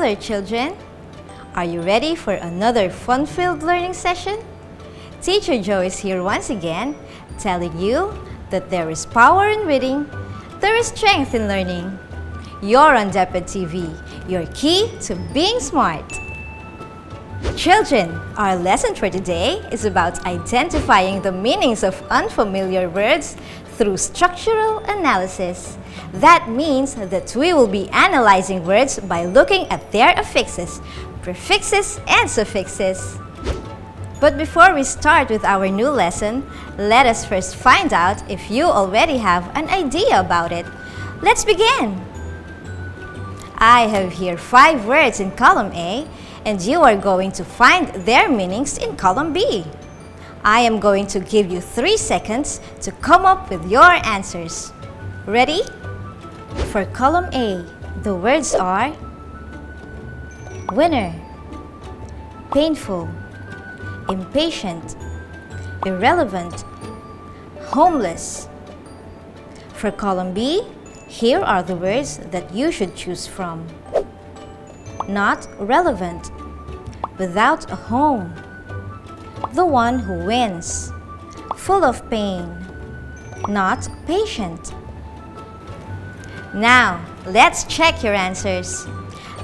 Hello children! Are you ready for another fun-filled learning session? Teacher Joe is here once again, telling you that there is power in reading, there is strength in learning. You're on DepEd TV, your key to being smart. Children, our lesson for today is about identifying the meanings of unfamiliar words through structural analysis. That means that we will be analyzing words by looking at their affixes, prefixes, and suffixes. But before we start with our new lesson, let us first find out if you already have an idea about it. Let's begin! I have here 5 words in column A, and you are going to find their meanings in column B. I am going to give you 3 seconds to come up with your answers. Ready? For column A, the words are winner, painful, impatient, irrelevant, homeless. For column B, here are the words that you should choose from. Not relevant, without a home, the one who wins, full of pain, not patient. Now, let's check your answers.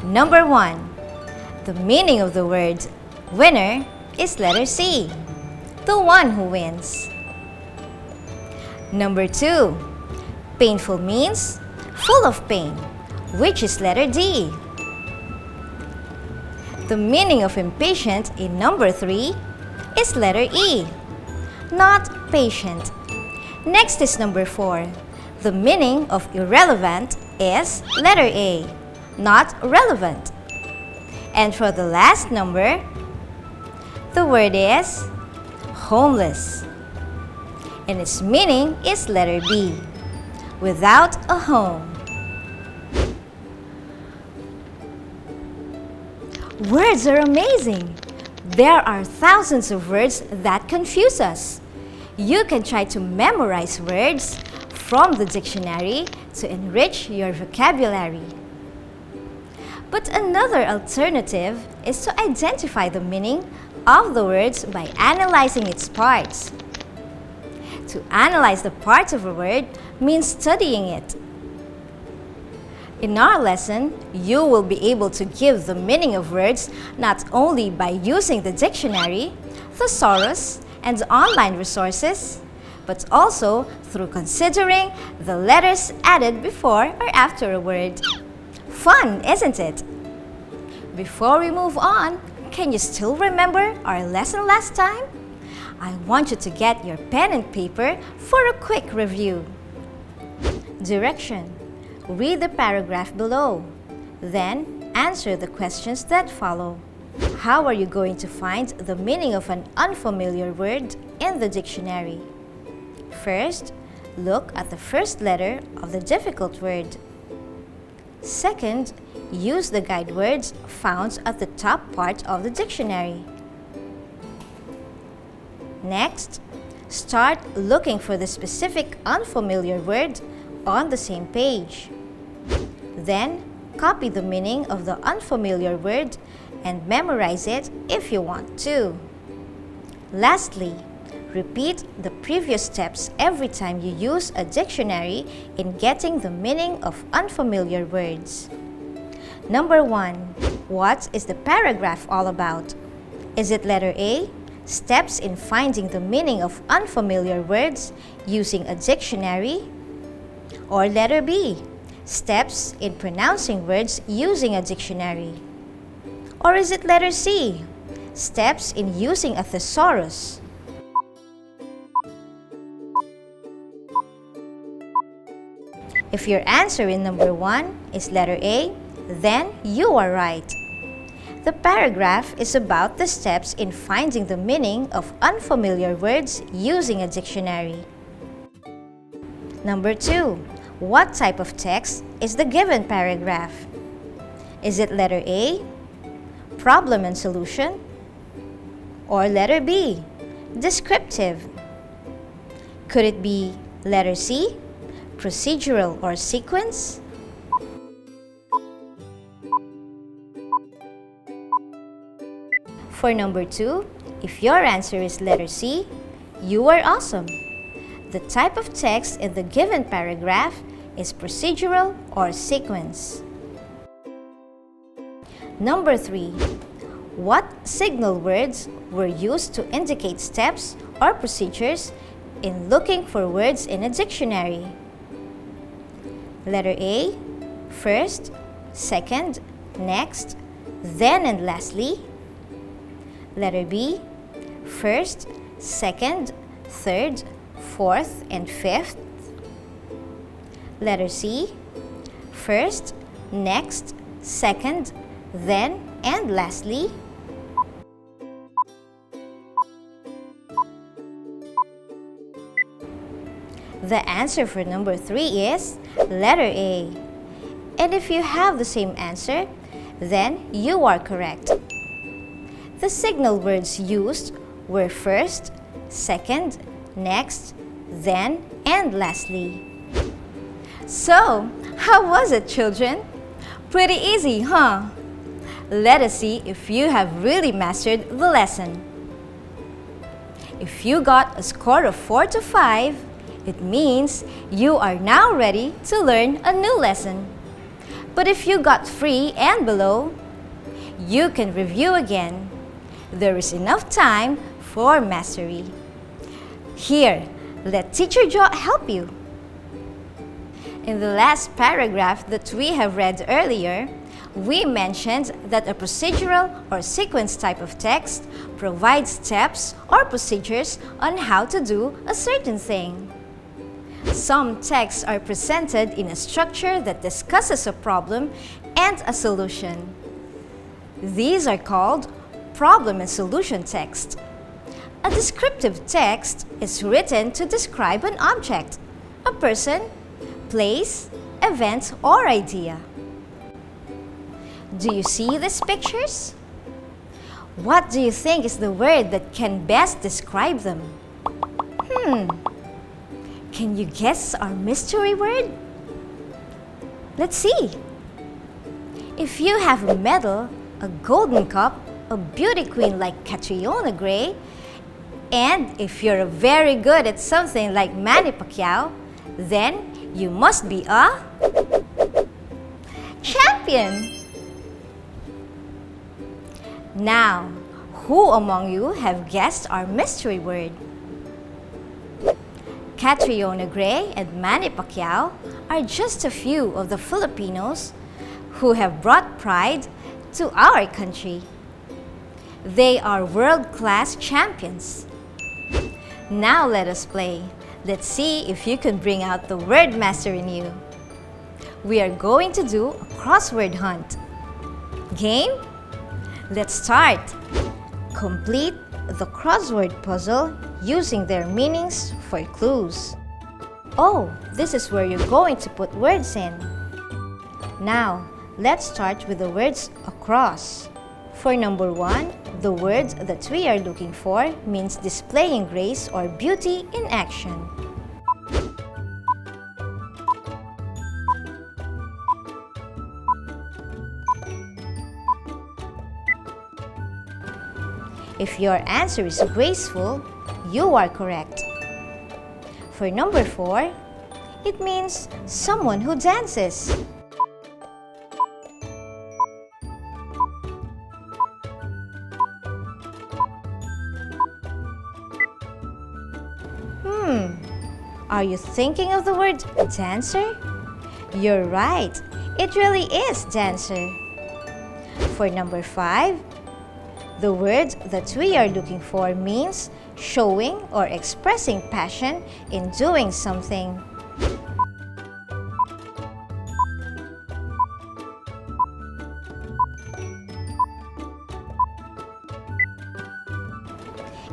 Number 1, the meaning of the word winner is letter C, the one who wins. Number 2, painful means full of pain, which is letter D. The meaning of impatient in number 3 is letter E, not patient. Next is number 4. The meaning of irrelevant is letter A, not relevant. And for the last number, the word is homeless, and its meaning is letter B, without a home. Words are amazing! There are thousands of words that confuse us. You can try to memorize words from the dictionary to enrich your vocabulary. But another alternative is to identify the meaning of the words by analyzing its parts. To analyze the parts of a word means studying it. In our lesson, you will be able to give the meaning of words not only by using the dictionary, thesaurus, and online resources, but also through considering the letters added before or after a word. Fun, isn't it? Before we move on, can you still remember our lesson last time? I want you to get your pen and paper for a quick review. Direction: read the paragraph below. Then, answer the questions that follow. How are you going to find the meaning of an unfamiliar word in the dictionary? First, look at the first letter of the difficult word. Second, use the guide words found at the top part of the dictionary. Next, start looking for the specific unfamiliar word on the same page. Then, copy the meaning of the unfamiliar word and memorize it if you want to. Lastly, repeat the previous steps every time you use a dictionary in getting the meaning of unfamiliar words. Number 1. What is the paragraph all about? Is it letter A, steps in finding the meaning of unfamiliar words using a dictionary? Or letter B, steps in pronouncing words using a dictionary? Or is it letter C, steps in using a thesaurus? If your answer in number 1 is letter A, then you are right. The paragraph is about the steps in finding the meaning of unfamiliar words using a dictionary. Number 2. What type of text is the given paragraph? Is it letter A, problem and solution? Or letter B, descriptive? Could it be letter C, procedural or sequence? For number 2, if your answer is letter C, you are awesome. The type of text in the given paragraph is procedural or sequence. Number 3, what signal words were used to indicate steps or procedures in looking for words in a dictionary? Letter A, first, second, next, then and lastly. Letter B, first, second, third, fourth, and fifth. Letter C, first, next, second, then, and lastly. The answer for number 3 is letter A. And if you have the same answer, then you are correct. The signal words used were first, second, next, then, and lastly. So, how was it, children? Pretty easy, huh? Let us see if you have really mastered the lesson. If you got a score of 4 to 5, it means you are now ready to learn a new lesson. But if you got 3 and below, you can review again. There is enough time for mastery. Here, let Teacher Jo help you. In the last paragraph that we have read earlier, we mentioned that a procedural or sequence type of text provides steps or procedures on how to do a certain thing. Some texts are presented in a structure that discusses a problem and a solution. These are called problem and solution text. A descriptive text is written to describe an object, a person, place, event, or idea. Do you see these pictures? What do you think is the word that can best describe them? Can you guess our mystery word? Let's see. If you have a medal, a golden cup, a beauty queen like Catriona Gray, and if you're very good at something like Manny Pacquiao, then you must be a champion. Now, who among you have guessed our mystery word? Catriona Gray and Manny Pacquiao are just a few of the Filipinos who have brought pride to our country. They are world-class champions. Now let us play. Let's see if you can bring out the word master in you. We are going to do a crossword hunt. Game? Let's start. Complete the crossword puzzle using their meanings for clues. Oh, this is where you're going to put words in. Now, let's start with the words across. For number 1, the word that we are looking for means displaying grace or beauty in action. If your answer is graceful, you are correct. For number 4, it means someone who dances. Are you thinking of the word dancer? You're right, it really is dancer. For number 5, the word that we are looking for means showing or expressing passion in doing something.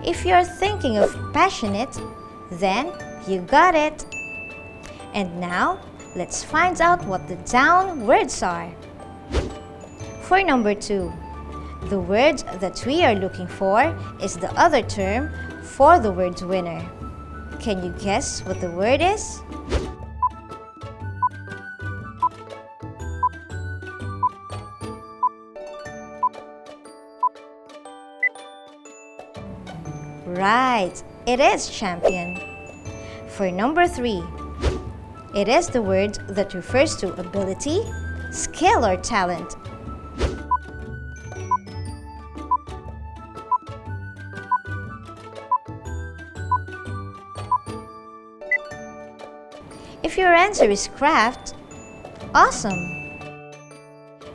If you're thinking of passionate, then you got it. And now, let's find out what the down words are. For number 2, the word that we are looking for is the other term for the word winner. Can you guess what the word is? Right, it is champion. For number 3, it is the word that refers to ability, skill, or talent. If your answer is craft, awesome!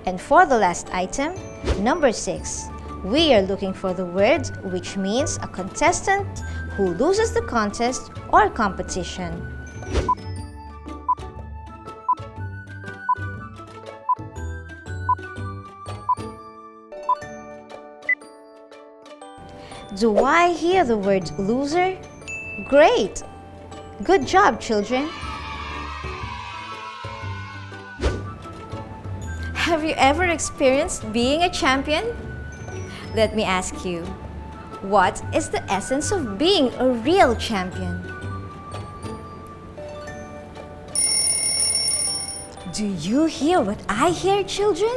And for the last item, number 6, we are looking for the word which means a contestant who loses the contest or competition. Do I hear the word loser? Great! Good job, children! Have you ever experienced being a champion? Let me ask you, what is the essence of being a real champion? Do you hear what I hear, children?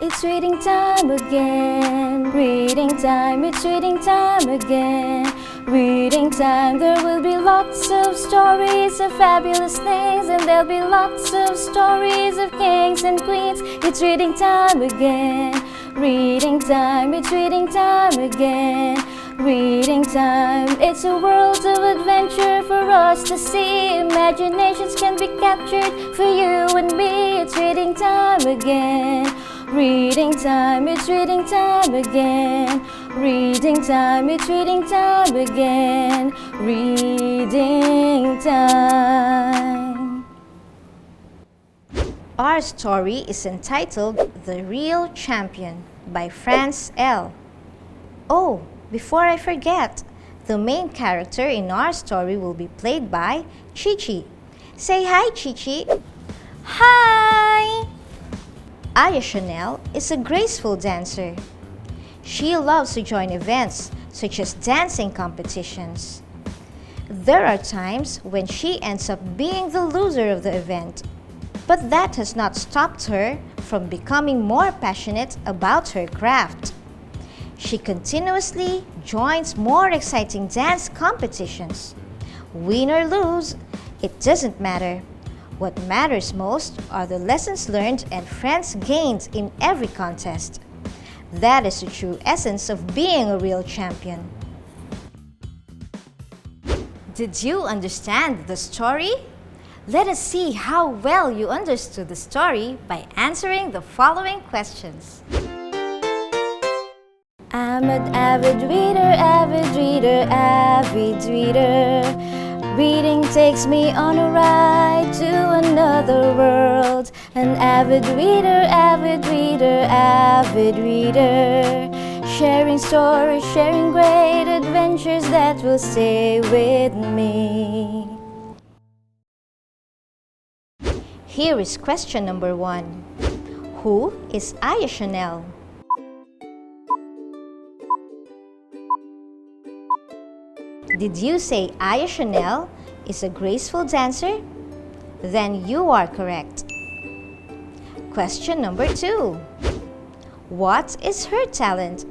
It's reading time again, reading time, it's reading time again. Reading time, there will be lots of stories of fabulous things, and there'll be lots of stories of kings and queens. It's reading time again, reading time, it's reading time again. Reading time, it's a world of adventure for us to see. Imaginations can be captured for you and me. It's reading time again. Reading time, it's reading time again. Reading time, it's reading time again. Reading time. Our story is entitled The Real Champion by France L. Oh, before I forget, the main character in our story will be played by Chi-Chi. Say hi, Chi-Chi. Hi! Aya Chanel is a graceful dancer. She loves to join events such as dancing competitions. There are times when she ends up being the loser of the event, but that has not stopped her from becoming more passionate about her craft. She continuously joins more exciting dance competitions. Win or lose, it doesn't matter. What matters most are the lessons learned and friends gained in every contest. That is the true essence of being a real champion. Did you understand the story? Let us see how well you understood the story by answering the following questions. I'm an avid reader, avid reader, avid reader. Reading takes me on a ride to another world. An avid reader, avid reader, avid reader. Sharing stories, sharing great adventures that will stay with me. Here is question number 1. Who is Aya Chanel? Did you say Aya Chanel is a graceful dancer? Then you are correct. Question number 2. What is her talent?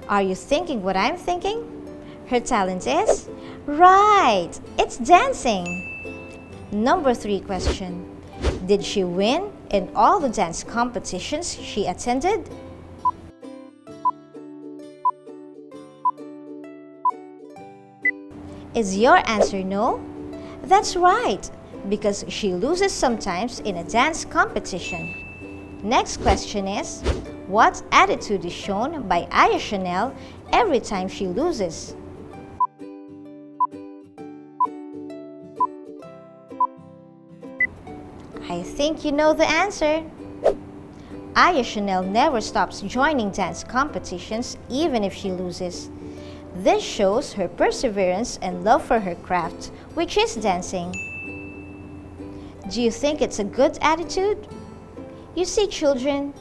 Are you thinking what I'm thinking? Her talent is? Right! It's dancing! Number 3 question. Did she win in all the dance competitions she attended? Is your answer no? That's right, because she loses sometimes in a dance competition. Next question is, what attitude is shown by Aya Chanel every time she loses? I think you know the answer. Aya Chanel never stops joining dance competitions even if she loses. This shows her perseverance and love for her craft, which is dancing. Do you think it's a good attitude? You see, children,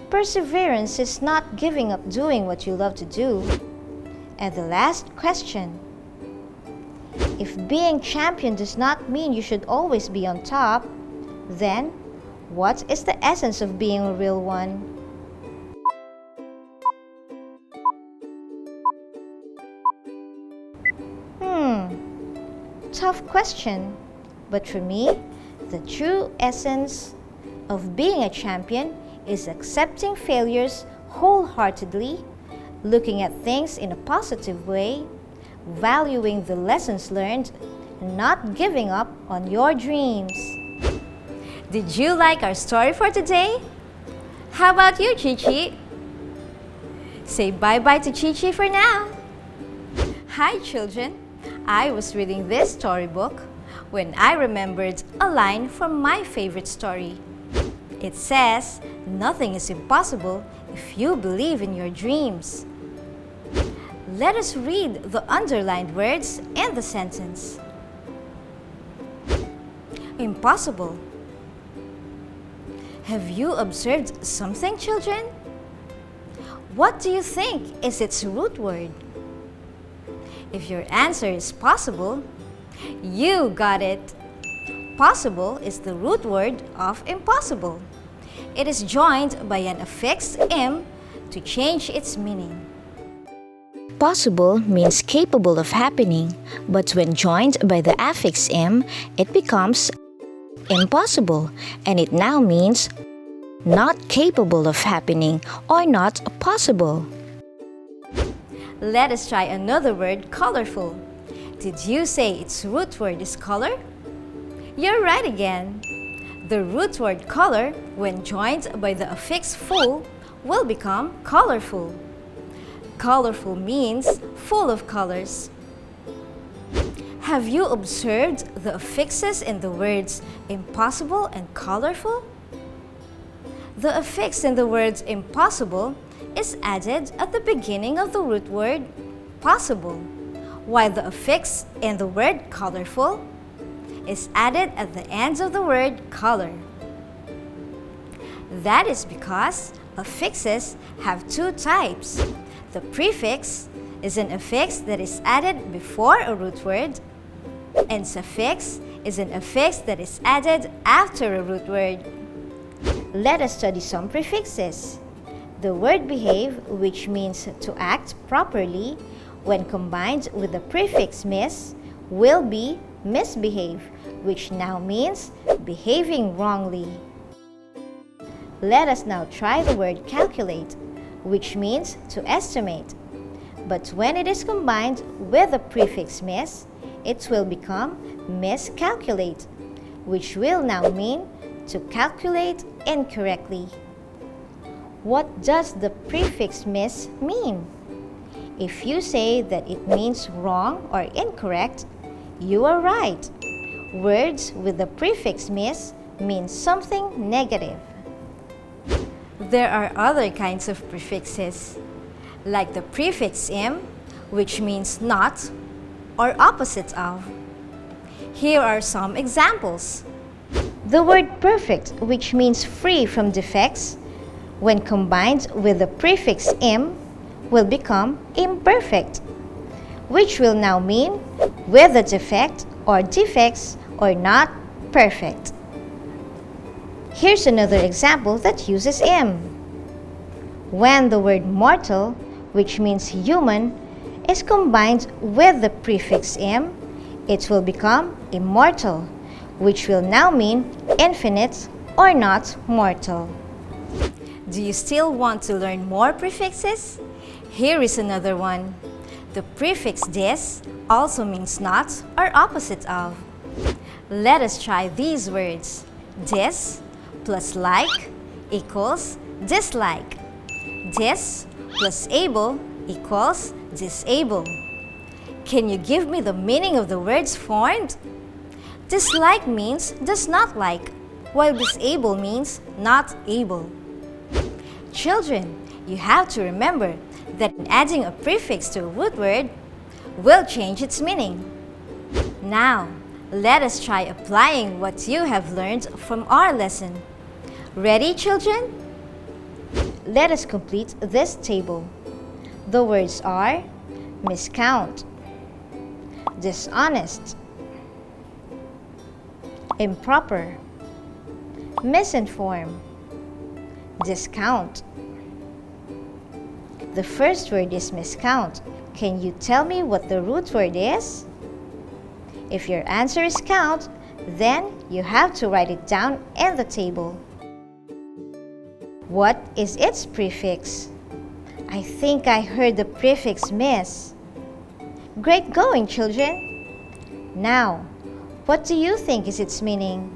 perseverance is not giving up doing what you love to do. And the last question. If being champion does not mean you should always be on top, then What is the essence of being a real one? Tough question. But for me, the true essence of being a champion is accepting failures wholeheartedly, looking at things in a positive way, valuing the lessons learned, and not giving up on your dreams. Did you like our story for today? How about you, Chi-Chi? Say bye-bye to Chi-Chi for now. Hi, children. I was reading this storybook when I remembered a line from my favorite story. It says, "Nothing is impossible if you believe in your dreams." Let us read the underlined words in the sentence. Impossible. Have you observed something, children? What do you think is its root word? If your answer is possible, you got it. Possible is the root word of impossible. It is joined by an affixed "im" to change its meaning. Possible means capable of happening, but when joined by the affix "im", it becomes impossible, and it now means not capable of happening or not possible. Let us try another word, colorful. Did you say its root word is color? You're right again. The root word color, when joined by the affix "full", will become colorful. Colorful means full of colors. Have you observed the affixes in the words impossible and colorful? The affix in the words impossible is added at the beginning of the root word possible, while the affix in the word colorful is added at the ends of the word color. That is because affixes have two types. The prefix is an affix that is added before a root word, and suffix is an affix that is added after a root word. Let us study some prefixes. The word behave, which means to act properly, when combined with the prefix "mis", will be misbehave, which now means behaving wrongly. Let us now try the word calculate, which means to estimate. But when it is combined with the prefix "mis", it will become miscalculate, which will now mean to calculate incorrectly. What does the prefix "mis" mean? If you say that it means wrong or incorrect, you are right. Words with the prefix "mis" mean something negative. There are other kinds of prefixes, like the prefix "im", which means not or opposite of. Here are some examples. The word perfect, which means free from defects, when combined with the prefix "im", will become imperfect, which will now mean with a defect or defects or not perfect. Here's another example that uses "im". When the word mortal, which means human, is combined with the prefix "im", it will become immortal, which will now mean infinite or not mortal. Do you still want to learn more prefixes? Here is another one. The prefix "dis" also means not or opposite of. Let us try these words. Dis plus like equals dislike. Dis plus able equals disable. Can you give me the meaning of the words formed? Dislike means does not like, while disable means not able. Children, you have to remember that adding a prefix to a root word will change its meaning. Now, let us try applying what you have learned from our lesson. Ready, children? Let us complete this table. The words are miscount, dishonest, improper, misinform, discount. The first word is miscount. Can you tell me what the root word is? If your answer is count, then you have to write it down in the table. What is its prefix? I think I heard the prefix miss. Great going, children! Now, what do you think is its meaning?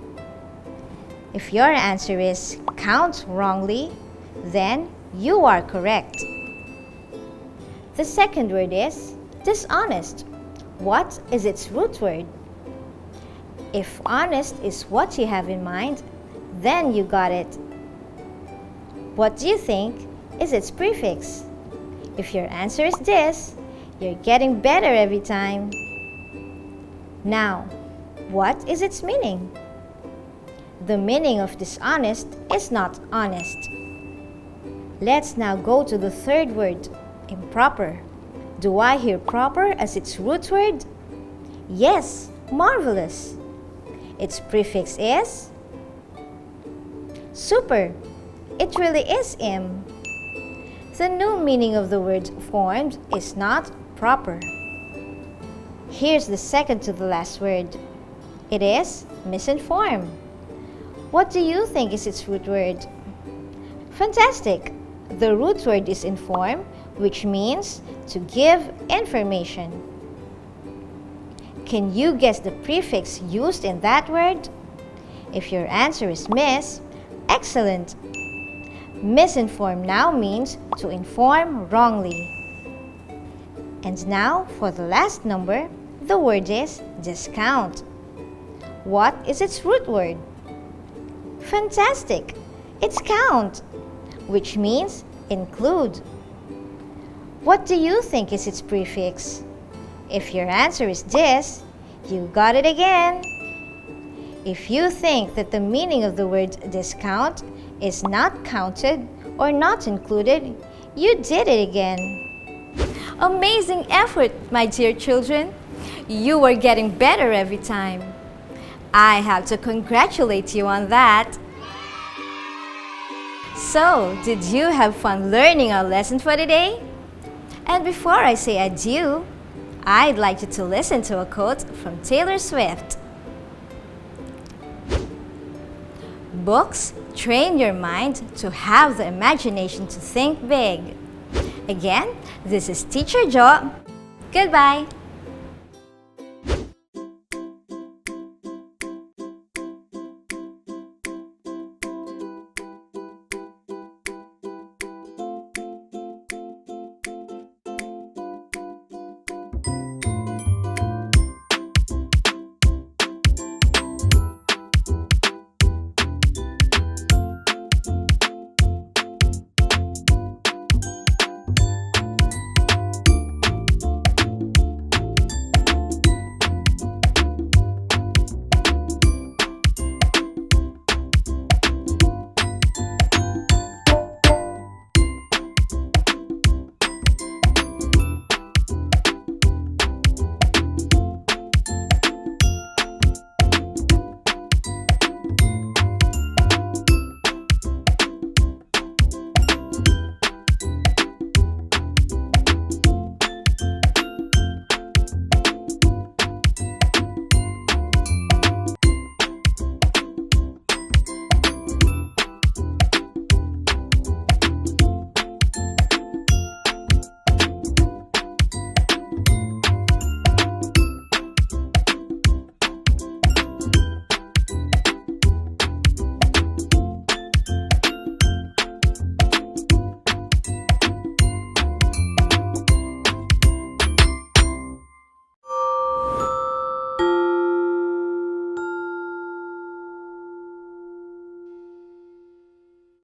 If your answer is count wrongly, then you are correct. The second word is dishonest. What is its root word? If honest is what you have in mind, then you got it. What do you think is its prefix? If your answer is this, you're getting better every time. Now, what is its meaning? The meaning of dishonest is not honest. Let's now go to the third word, improper. Do I hear proper as its root word? Yes, marvelous. Its prefix is super. It really is im. The new meaning of the word formed is not proper. Here's the second to the last word. It is misinform. What do you think is its root word? Fantastic! The root word is inform, which means to give information. Can you guess the prefix used in that word? If your answer is miss, excellent! Misinform now means to inform wrongly. And now for the last number, the word is discount. What is its root word? Fantastic! It's count, which means include. What do you think is its prefix? If your answer is this, you got it again. If you think that the meaning of the word discount is not counted or not included, you did it again. Amazing effort, my dear children. You are getting better every time. I have to congratulate you on that. So, did you have fun learning our lesson for today? And before I say adieu, I'd like you to listen to a quote from Taylor Swift. Books train your mind to have the imagination to think big. Again, this is Teacher Jo. Goodbye.